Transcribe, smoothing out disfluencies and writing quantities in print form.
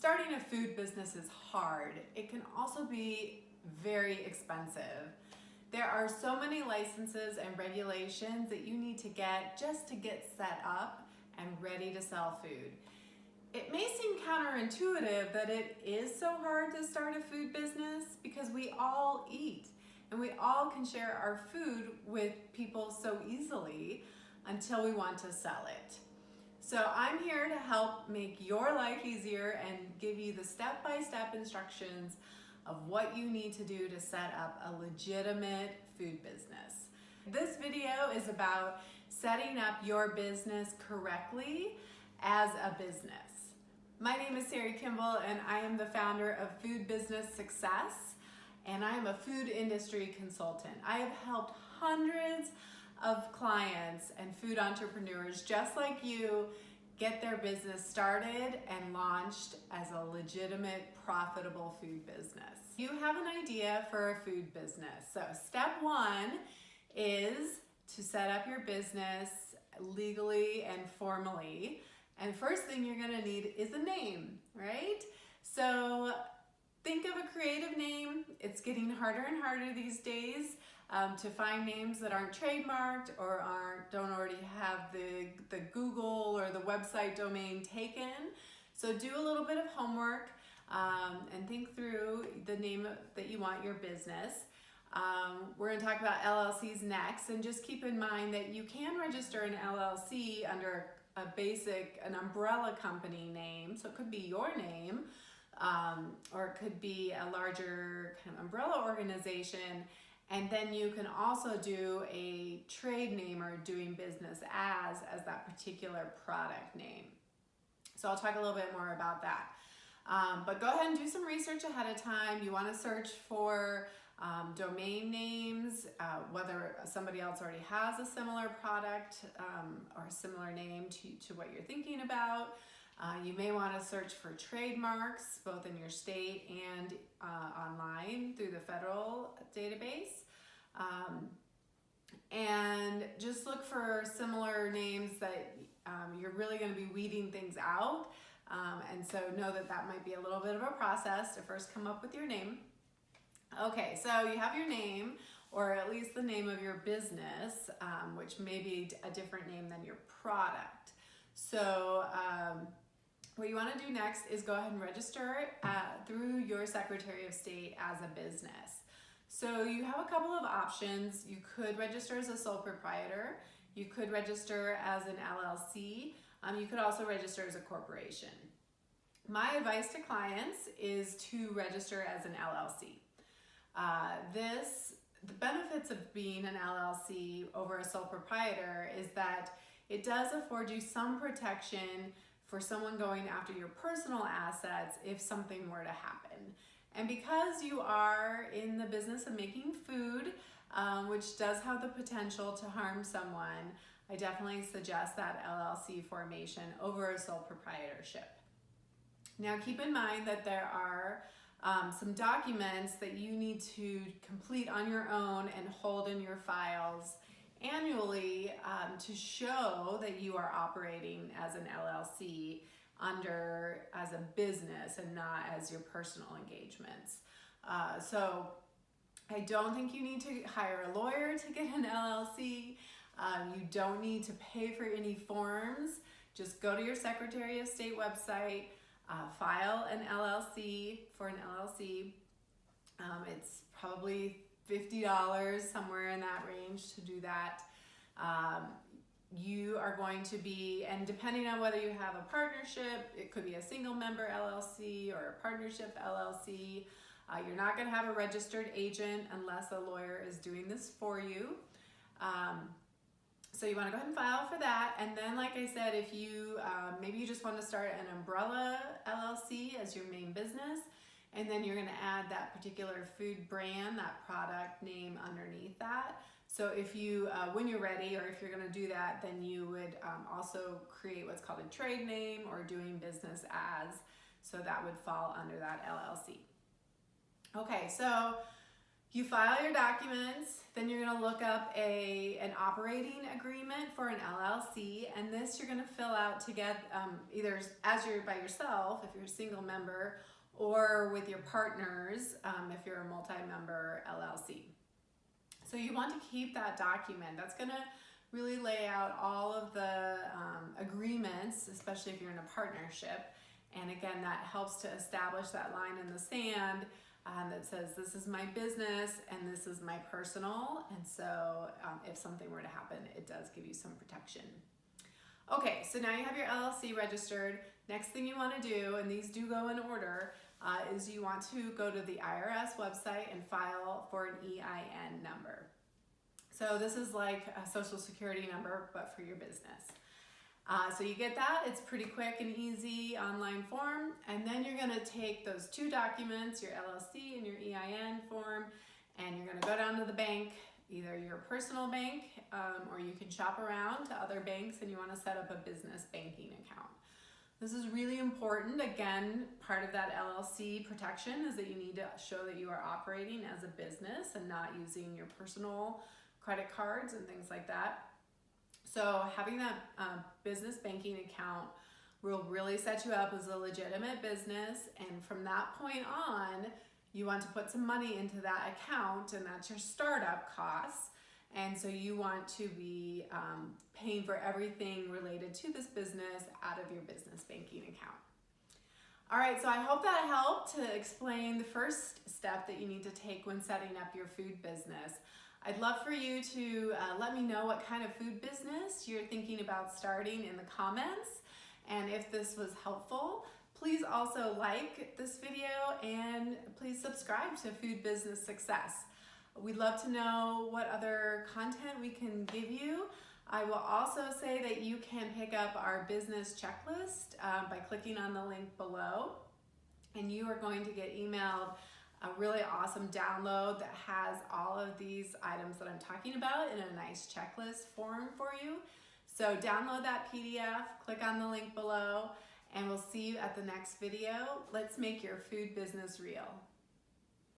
starting a food business is hard. It can also be very expensive. There are so many licenses and regulations that you need to get just to get set up and ready to sell food. It may seem counterintuitive that it is so hard to start a food business because we all eat and we all can share our food with people so easily until we want to sell it. So I'm here to help make your life easier and give you the step-by-step instructions of what you need to do to set up a legitimate food business. This video is about setting up your business correctly as a business. My name is Sari Kimbell and I am the founder of Food Business Success, and I am a food industry consultant. I have helped hundreds of clients and food entrepreneurs just like you get their business started and launched as a legitimate, profitable food business. You have an idea for a food business. So step one is to set up your business legally and formally. And first thing you're gonna need is a name, right? So think of a creative name. It's getting harder and harder these days to find names that aren't trademarked or don't already have the Google or the website domain taken. So do a little bit of homework and think through the name that you want your business. We're gonna talk about LLCs next, and just keep in mind that you can register an LLC under an umbrella company name. So it could be your name, or it could be a larger kind of umbrella organization. And then you can also do a trade name or doing business as that particular product name. So I'll talk a little bit more about that. But go ahead and do some research ahead of time. You want to search for domain names, whether somebody else already has a similar product or a similar name to what you're thinking about. You may want to search for trademarks, both in your state and online through the federal database. And just look for similar names that you're really going to be weeding things out. And so know that that might be a little bit of a process to first come up with your name. Okay, so you have your name, or at least the name of your business, which may be a different name than your product. So what you want to do next is go ahead and register through your Secretary of State as a business. So you have a couple of options. You could register as a sole proprietor. You could register as an LLC. You could also register as a corporation. My advice to clients is to register as an LLC. The benefits of being an LLC over a sole proprietor is that it does afford you some protection for someone going after your personal assets if something were to happen. And because you are in the business of making food, which does have the potential to harm someone, I definitely suggest that LLC formation over a sole proprietorship. Now keep in mind that there are some documents that you need to complete on your own and hold in your files annually to show that you are operating as an LLC as a business and not as your personal engagements. So I don't think you need to hire a lawyer to get an LLC. You don't need to pay for any forms. Just go to your Secretary of State website, file an LLC for an LLC. It's probably $50, somewhere in that range to do that. You are going to be, and depending on whether you have a partnership, it could be a single member LLC or a partnership LLC. You're not going to have a registered agent unless a lawyer is doing this for you. So you want to go ahead and file for that. And then, like I said, if you maybe you just want to start an umbrella LLC as your main business, and then you're going to add that particular food brand, that product name underneath that. So if you, when you're ready, or if you're going to do that, then you would also create what's called a trade name or doing business as. So that would fall under that LLC. Okay, so You file your documents, then you're going to look up an operating agreement for an LLC, and this you're going to fill out to get either as you're by yourself if you're a single member, or with your partners if you're a multi-member LLC. So you want to keep that document. That's going to really lay out all of the agreements, especially if you're in a partnership. And again, that helps to establish that line in the sand that says this is my business and this is my personal. And so if something were to happen, it does give you some protection. Okay, so now you have your LLC registered. Next thing you want to do, and these do go in order, is you want to go to the IRS website and file for an EIN number. So this is like a social security number, but for your business. So you get that, it's pretty quick and easy online form, and then you're gonna take those two documents, your LLC and your EIN form, and you're gonna go down to the bank, either your personal bank, or you can shop around to other banks and you wanna set up a business banking account. This is really important. Again, part of that LLC protection is that you need to show that you are operating as a business and not using your personal credit cards and things like that. So having that business banking account will really set you up as a legitimate business, and from that point on, you want to put some money into that account, and that's your startup costs. And so you want to be paying for everything related to this business out of your business banking account. All right, so I hope that helped to explain the first step that you need to take when setting up your food business. I'd love for you to let me know what kind of food business you're thinking about starting in the comments. And if this was helpful, please also like this video and please subscribe to Food Business Success. We'd love to know what other content we can give you. I will also say that you can pick up our business checklist by clicking on the link below, and you are going to get emailed a really awesome download that has all of these items that I'm talking about in a nice checklist form for you. So download that PDF, click on the link below, and we'll see you at the next video. Let's make your food business real.